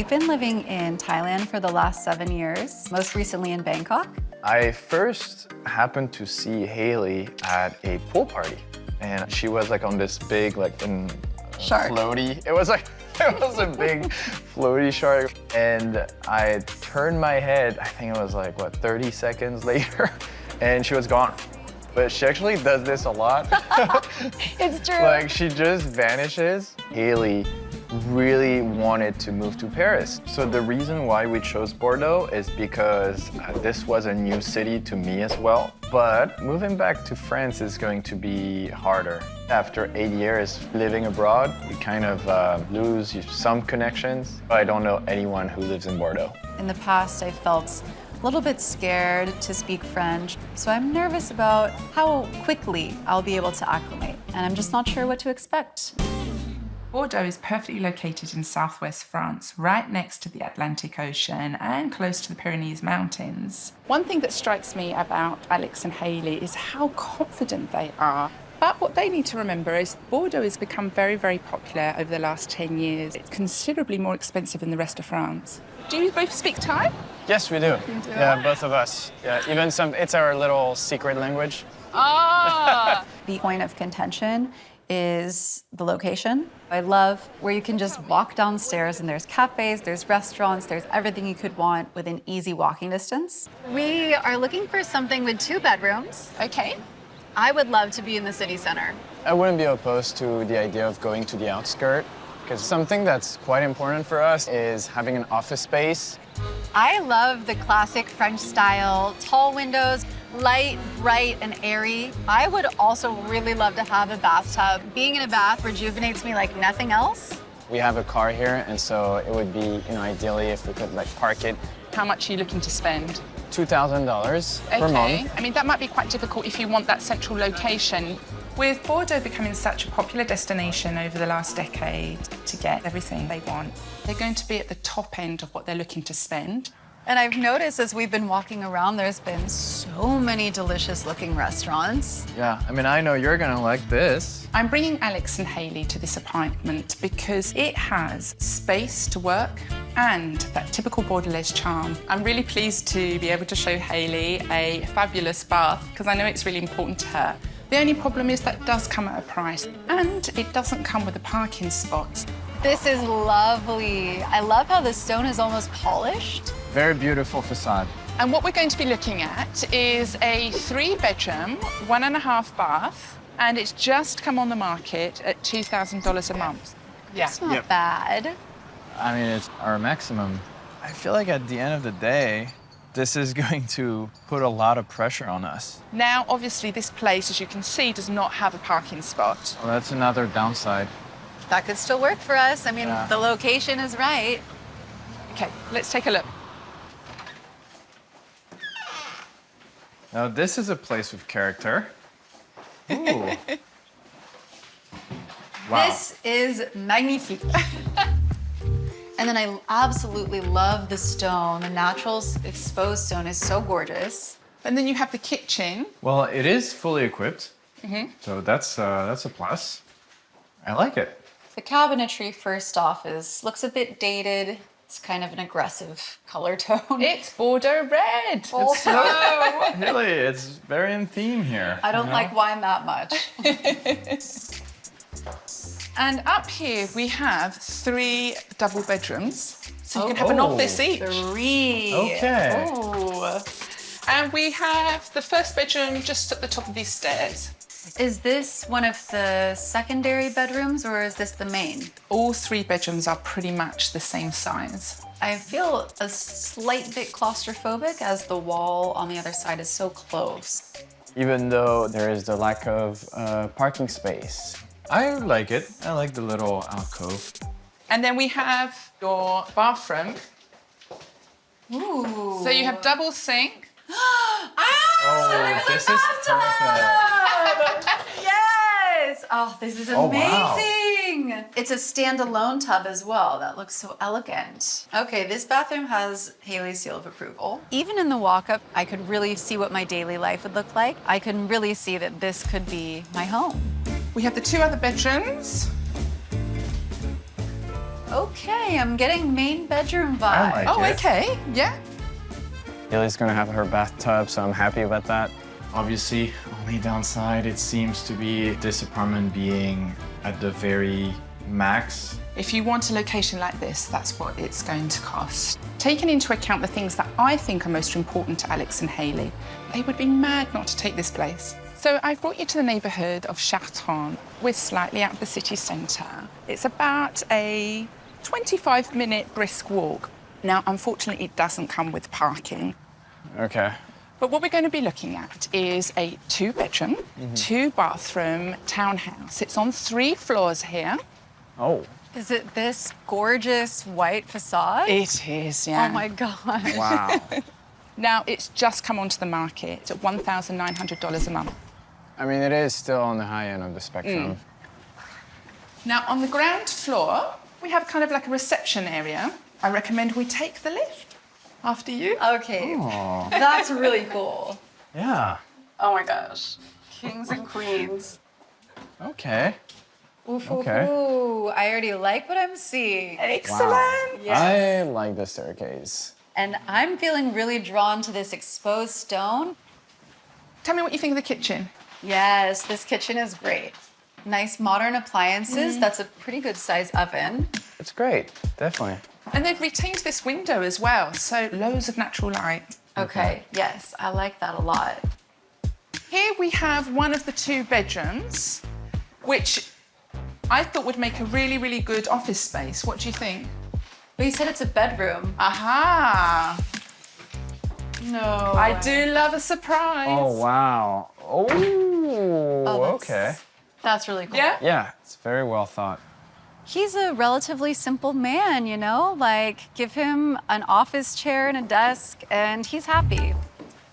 We've been living in Thailand for the last 7 years, most recently in Bangkok. I first happened to see Haley at a pool party, and she was like on this big Shark. floaty. It was a big floaty shark, and I turned my head. I think it was like 30 seconds later, and she was gone. But she actually does this a lot. It's true. Like, she just vanishes. Haley really wanted to move to Paris. So the reason why we chose Bordeaux is because this was a new city to me as well. But moving back to France is going to be harder. After 8 years living abroad, you kind of lose some connections. I don't know anyone who lives in Bordeaux. In the past, I felt a little bit scared to speak French, so I'm nervous about how quickly I'll be able to acclimate, and I'm just not sure what to expect. Bordeaux is perfectly located in southwest France, right next to the Atlantic Ocean and close to the Pyrenees Mountains. One thing that strikes me about Alex and Haley is how confident they are. But what they need to remember is Bordeaux has become very, very popular over the last 10 years. It's considerably more expensive than the rest of France. Do you both speak Thai? Yes, we do. Yeah, both of us. Yeah, even it's our little secret language. Ah! The point of contention is the location. I love where you can just walk downstairs and there's cafes, there's restaurants, there's everything you could want within easy walking distance. We are looking for something with 2 bedrooms. Okay. I would love to be in the city center. I wouldn't be opposed to the idea of going to the outskirts, because something that's quite important for us is having an office space. I love the classic French style, tall windows, light, bright, and airy. I would also really love to have a bathtub. Being in a bath rejuvenates me like nothing else. We have a car here, and so it would be, ideally if we could park it. How much are you looking to spend? $2,000 per month. I mean, that might be quite difficult if you want that central location. With Bordeaux becoming such a popular destination over the last decade to get everything they want, they're going to be at the top end of what they're looking to spend. And I've noticed as we've been walking around, there's been so many delicious looking restaurants. Yeah, I mean, I know you're gonna like this. I'm bringing Alex and Haley to this apartment because it has space to work and that typical Bordelaise charm. I'm really pleased to be able to show Haley a fabulous bath because I know it's really important to her. The only problem is that it does come at a price and it doesn't come with a parking spot. This is lovely. I love how the stone is almost polished. Very beautiful facade. And what we're going to be looking at is a 3-bedroom, 1.5 bath, and it's just come on the market at $2,000 a month. Yeah. It's not bad. I mean, it's our maximum. I feel like at the end of the day, this is going to put a lot of pressure on us. Now, obviously, this place, as you can see, does not have a parking spot. Well, that's another downside. That could still work for us. I mean, the location is right. Okay, let's take a look. Now, this is a place with character. Ooh. Wow. This is magnifique. And then I absolutely love the stone. The natural exposed stone is so gorgeous. And then you have the kitchen. Well, it is fully equipped, so that's a plus. I like it. The cabinetry, first off, looks a bit dated. It's kind of an aggressive color tone. It's Bordeaux red. Really, it's very in theme here. I don't like wine that much. And up here we have 3 double bedrooms. So you can have an office each. 3. Okay. Ooh. And we have the first bedroom just at the top of these stairs. Is this one of the secondary bedrooms or is this the main? All 3 bedrooms are pretty much the same size. I feel a slight bit claustrophobic as the wall on the other side is so close. Even though there is the lack of parking space. I like it. I like the little alcove. And then we have your bathroom. Ooh. So you have double sink. Oh, this is perfect. Yes! Oh, this is Oh, wow. amazing! It's a standalone tub as well. That looks so elegant. Okay, this bathroom has Haley's seal of approval. Even in the walk-up, I could really see what my daily life would look like. I can really see that this could be my home. We have the 2 other bedrooms. Okay, I'm getting main bedroom vibes. I like Oh, it. okay. Yeah. Haley's gonna have her bathtub, so I'm happy about that. Obviously, only downside, it seems to be this apartment being at the very max. If you want a location like this, that's what it's going to cost. Taking into account the things that I think are most important to Alex and Hayley, they would be mad not to take this place. So I've brought you to the neighbourhood of Chartres. We're slightly out of the city centre. It's about a 25-minute brisk walk. Now, unfortunately, it doesn't come with parking. Okay. But what we're going to be looking at is a 2-bedroom, 2-bathroom townhouse. It's on 3 floors here. Oh, Is it this gorgeous white facade? It is, yeah. Oh my God. wow. Now, it's just come onto the market at $1,900 a month. I mean, it is still on the high end of the spectrum. Now, on the ground floor, we have kind of like a reception area. I recommend we take the lift. After you. Okay, that's really cool. Yeah. Oh my gosh. Kings and queens. Okay. Oof, Okay. ooh, I already like what I'm seeing. Excellent. Yes. I like the staircase. And I'm feeling really drawn to this exposed stone. Tell me what you think of the kitchen. Yes, this kitchen is great. Nice modern appliances. That's a pretty good size oven. It's great, definitely. And they've retained this window as well, so loads of natural light. Okay, yes, I like that a lot. Here we have one of the 2 bedrooms, which I thought would make a really, really good office space. What do you think? But you said it's a bedroom. Aha! No. I do love a surprise. Oh, wow. Oh, okay. That's really cool. Yeah? Yeah, it's very well thought. He's a relatively simple man, you know? Like, give him an office chair and a desk, and he's happy.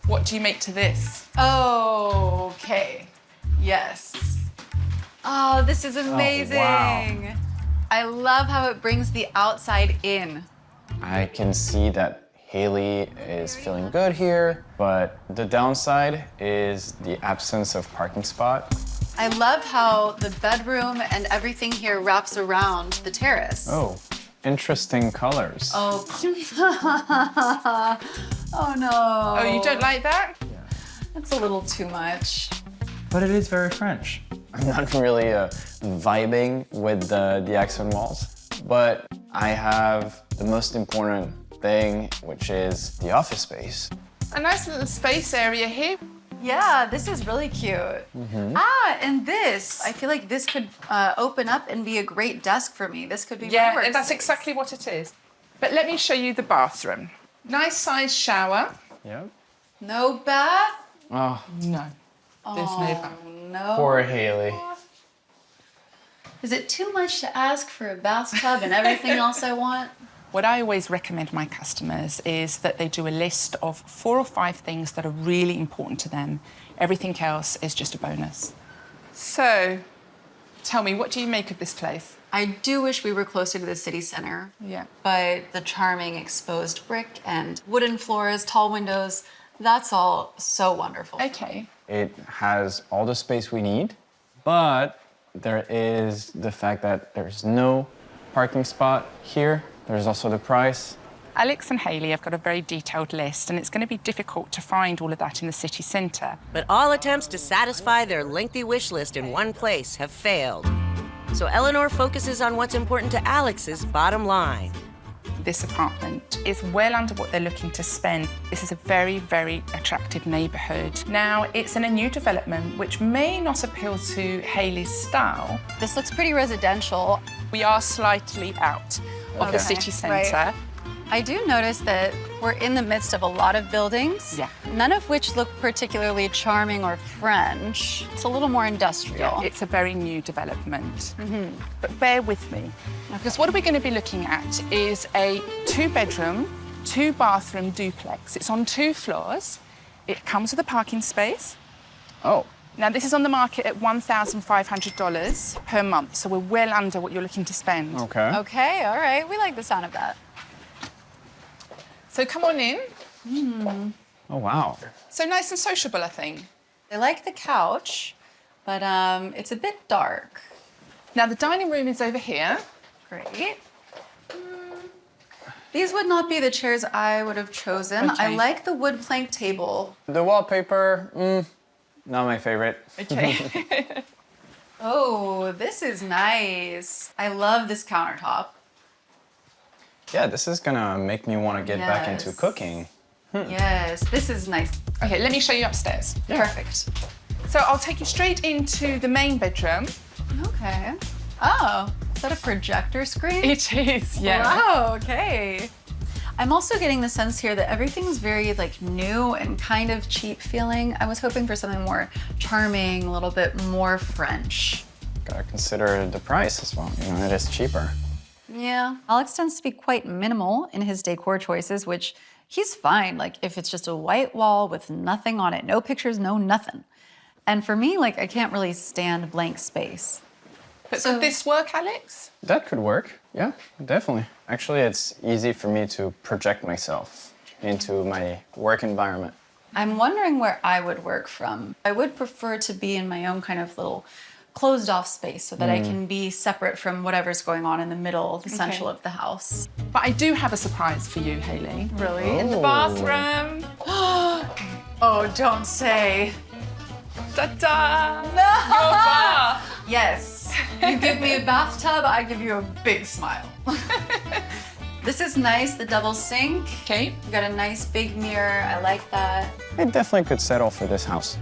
What do you make to this? Okay. Yes. Oh, this is amazing. wow. I love how it brings the outside in. I can see that Hayley is feeling good here, but the downside is the absence of parking spot. I love how the bedroom and everything here wraps around the terrace. Oh, interesting colors. Oh, oh no. Oh, you don't like that? That's a little too much. But it is very French. I'm not really vibing with the accent walls, but I have the most important thing, which is the office space. A nice little space area here. Yeah, this is really cute. Ah, and this. I feel like this could open up and be a great desk for me. This could be my Yeah, workspace. that's exactly what it is. But let me show you the bathroom. Nice sized shower. Yeah. No bath? Oh, No, there's no bath. No. poor Hayley. Is it too much to ask for a bathtub and everything else I want? What I always recommend my customers is that they do a list of 4 or 5 things that are really important to them. Everything else is just a bonus. So, tell me, what do you make of this place? I do wish we were closer to the city center. Yeah. But the charming exposed brick and wooden floors, tall windows, that's all so wonderful. Okay. It has all the space we need, but there is the fact that there's no parking spot here. There's also the price. Alex and Hayley have got a very detailed list, and it's going to be difficult to find all of that in the city centre. But all attempts to satisfy their lengthy wish list in one place have failed. So Eleanor focuses on what's important to Alex's bottom line. This apartment is well under what they're looking to spend. This is a very, very attractive neighbourhood. Now, it's in a new development which may not appeal to Hayley's style. This looks pretty residential. We are slightly out of the city centre. right. I do notice that we're in the midst of a lot of buildings, Yeah. none of which look particularly charming or French. It's a little more industrial. It's a very new development. But bear with me, because what we're going to be looking at is a 2-bedroom, 2-bathroom duplex. It's on 2 floors. It comes with a parking space. Oh, Now, this is on the market at $1,500 per month, so we're well under what you're looking to spend. okay. Okay, all right. We like the sound of that. So come on in. Oh, wow. So nice and sociable, I think. I like the couch, but it's a bit dark. Now, the dining room is over here. Great. These would not be the chairs I would have chosen. I Okay. like the wood plank table. The wallpaper, not my favorite. Okay. Oh, this is nice. I love this countertop. Yeah, this is gonna make me want to get back into Yes. cooking. Yes, this is nice. Okay, let me show you upstairs. Perfect. So I'll take you straight into the main bedroom. Okay. Oh, is that a projector screen? It is, yeah. Wow, okay. I'm also getting the sense here that everything's very like new and kind of cheap feeling. I was hoping for something more charming, a little bit more French. Gotta consider the price as well. You know, it is cheaper. Yeah. Alex tends to be quite minimal in his decor choices, which he's fine. Like if it's just a white wall with nothing on it, no pictures, no nothing. And for me, like I can't really stand blank space. But So- could this work, Alex? That could work. Yeah, definitely. Actually, it's easy for me to project myself into my work environment. I'm wondering where I would work from. I would prefer to be in my own kind of little closed off space so that I can be separate from whatever's going on in the middle, the central of the house. But I do have a surprise for you, Hayley. Really? In the bathroom. Oh, don't say. Ta-da! No! Your bath. Yes. You give me a bathtub, I give you a big smile. This is nice, the double sink. Okay. You got a nice big mirror. I like that. It definitely could settle for this house.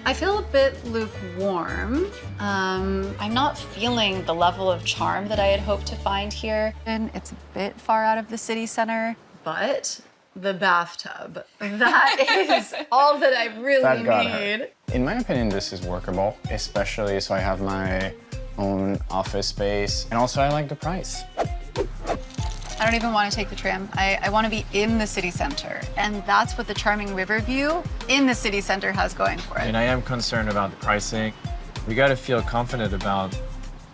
I feel a bit lukewarm. I'm not feeling the level of charm that I had hoped to find here. And it's a bit far out of the city center, but the bathtub, that is all that I really That got need. her. In my opinion, this is workable, especially so I have my own office space. And also, I like the price. I don't even want to take the tram. I want to be in the city center. And that's what the charming river view in the city center has going for it. And I am concerned about the pricing. We got to feel confident about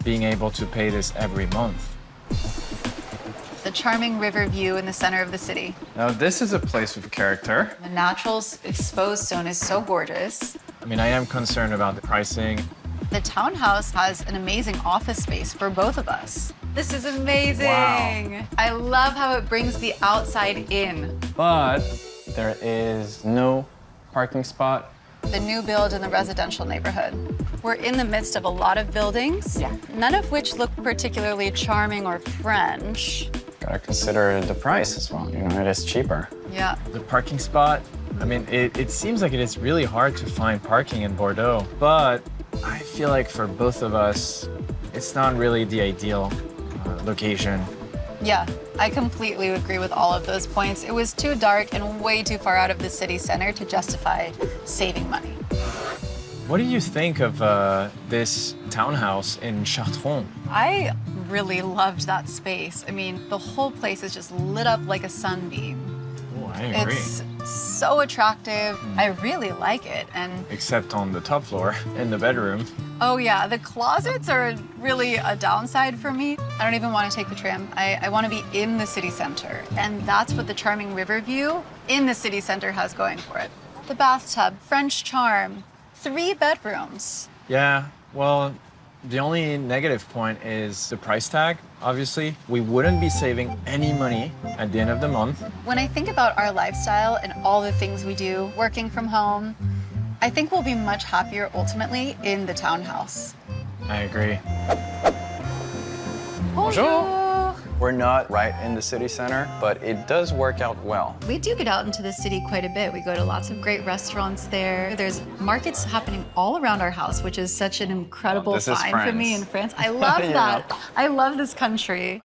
being able to pay this every month. The charming river view in the center of the city. Now, this is a place with character. The natural exposed zone is so gorgeous. I mean, I am concerned about the pricing. The townhouse has an amazing office space for both of us. This is amazing. Wow. I love how it brings the outside in. But there is no parking spot. The new build in the residential neighborhood. We're in the midst of a lot of buildings, Yeah. none of which look particularly charming or French. Gotta consider the price as well. You know, it is cheaper. Yeah. The parking spot, I mean, it seems like it is really hard to find parking in Bordeaux, but I feel like for both of us, it's not really the ideal location. Yeah, I completely agree with all of those points. It was too dark and way too far out of the city center to justify saving money. What do you think of this townhouse in Chartron? I really loved that space. I mean, the whole place is just lit up like a sunbeam. Oh, I agree. It's so attractive. I really like it. And Except on the top floor, in the bedroom. oh yeah, the closets are really a downside for me. I don't even want to take the tram. I want to be in the city center. And that's what the charming river view in the city center has going for it. The bathtub, French charm, 3 bedrooms. Yeah, well, the only negative point is the price tag. Obviously, we wouldn't be saving any money at the end of the month. When I think about our lifestyle and all the things we do, working from home, I think we'll be much happier ultimately in the townhouse. I agree. Bonjour. We're not right in the city center, but it does work out well. We do get out into the city quite a bit. We go to lots of great restaurants there. There's markets happening all around our house, which is such an incredible This is find for me France. in France. I love You that. know. I love this country.